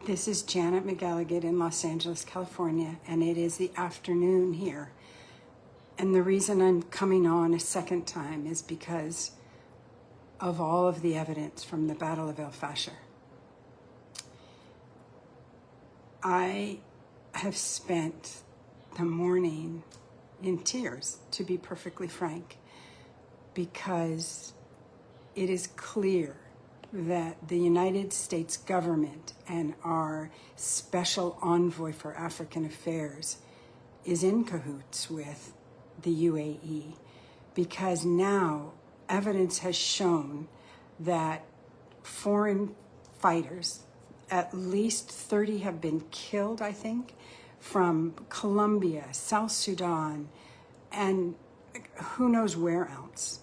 This is Janet McElligott in Los Angeles, California, and it is the afternoon here. And the reason I'm coming on a second time is because of all of the evidence from the Battle of El Fasher. I have spent the morning in tears, to be perfectly frank, because it is clear that the United States government and our special envoy for African affairs is in cahoots with the UAE, because now evidence has shown that foreign fighters, at least 30 have been killed, I think, from Colombia, South Sudan, and who knows where else.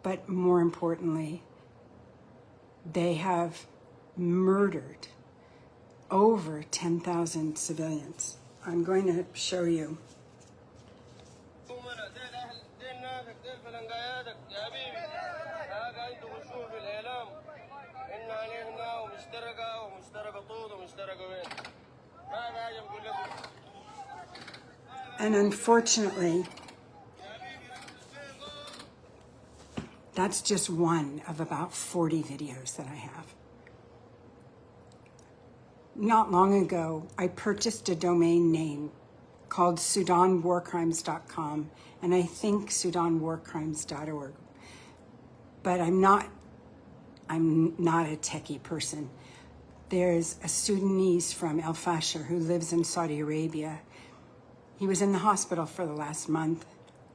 But more importantly, they have murdered over 10,000 civilians. I'm going to show you. And unfortunately, that's just one of about 40 videos that I have. Not long ago, I purchased a domain name called SudanWarCrimes.com, and I think SudanWarCrimes.org. But I'm not a techie person. There's a Sudanese from El Fasher who lives in Saudi Arabia. He was in the hospital for the last month,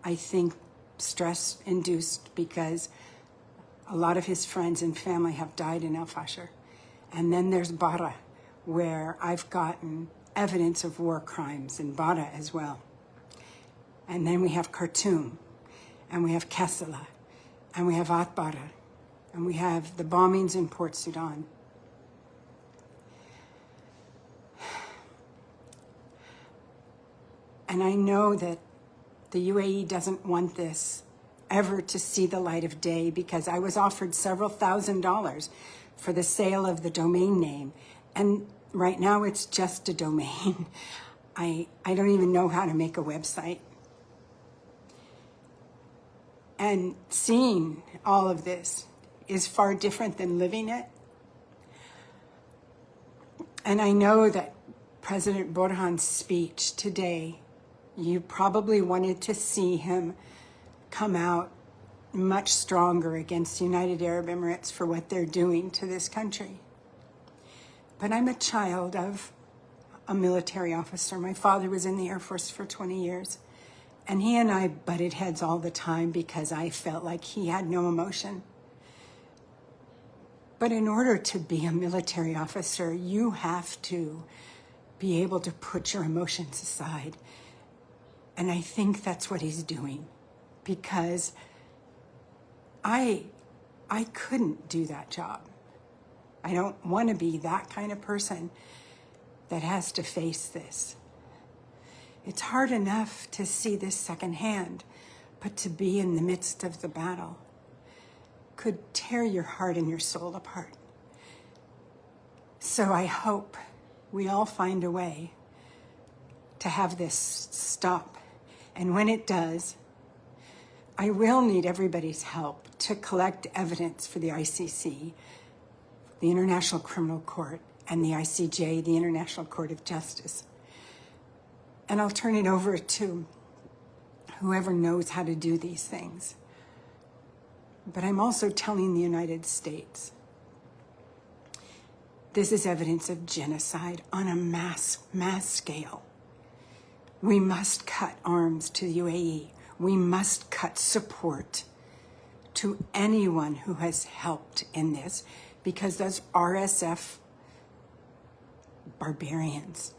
I think stress-induced, because a lot of his friends and family have died in El Fasher. And then there's Bara, where I've gotten evidence of war crimes in Bara as well. And then we have Khartoum, and we have Kassala, and we have Atbara, and we have the bombings in Port Sudan. And I know that the UAE doesn't want this ever to see the light of day, because I was offered several $1,000s for the sale of the domain name. And right now it's just a domain. I don't even know how to make a website. And seeing all of this is far different than living it. And I know that President Borhan's speech today, you probably wanted to see him come out much stronger against the United Arab Emirates for what they're doing to this country. But I'm a child of a military officer. My father was in the Air Force for 20 years, and he and I butted heads all the time because I felt like he had no emotion. But in order to be a military officer, you have to be able to put your emotions aside. And I think that's what he's doing, because I couldn't do that job. I don't want to be that kind of person that has to face this. It's hard enough to see this secondhand, but to be in the midst of the battle could tear your heart and your soul apart. So I hope we all find a way to have this stop. And when it does, I will need everybody's help to collect evidence for the ICC, the International Criminal Court, and the ICJ, the International Court of Justice. And I'll turn it over to whoever knows how to do these things. But I'm also telling the United States, this is evidence of genocide on a mass scale. We must cut arms to the UAE. We must cut support to anyone who has helped in this, because those RSF barbarians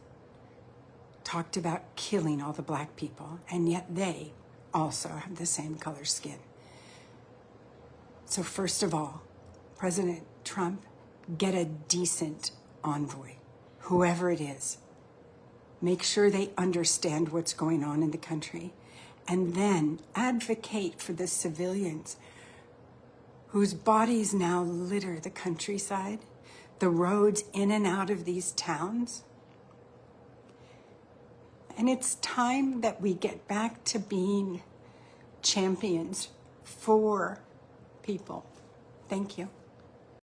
talked about killing all the black people, and yet they also have the same color skin. So first of all, President Trump, get a decent envoy, whoever it is. Make sure they understand what's going on in the country, and then advocate for the civilians whose bodies now litter the countryside, the roads in and out of these towns. And it's time that we get back to being champions for people. Thank you.